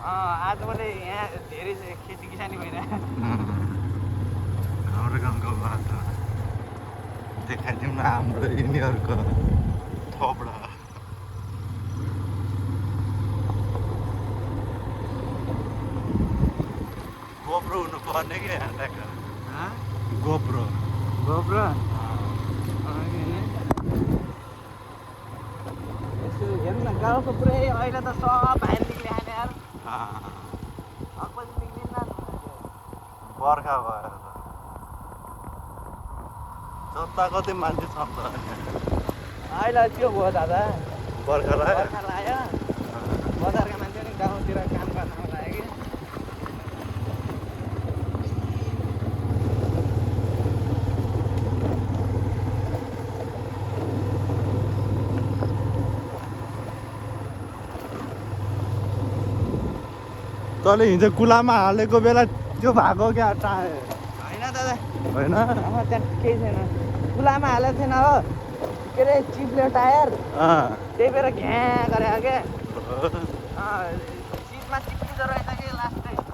आज मैले यहाँ धेरै खेती किसानी भइरहेको हाम्रो गाउँको बाटो देखाइदिउँ न हाम्रो यिनीहरूको थोपडा गोप्रो हुनु पर्ने कि गोप्रो गोप्रो यसो हेर्नु न गाउँको पुरै अहिले त सब बाहिर निक्लिहाल्ने यार अक्पछि निक्लिन्न बर्खा भएर जता कति मान्छे छ अहिले त्यो भयो दादा बर्खा लाग्यो बर्खा लाग्यो बजारका मान्छे नि गाउँतिर काम गर्न लाग्यो कि तैँले हिजो कुलामा हालेको बेला त्यो भएको क्या टाढो होइन दादा होइन त्यहाँ केही छैन कुलामा हालेको थिएन हो के अरे चिप्ल्यो टायर त्यही भएर घ्या गरेको क्या सिटमा चिप्लिँदो रहेछ कि लास्ट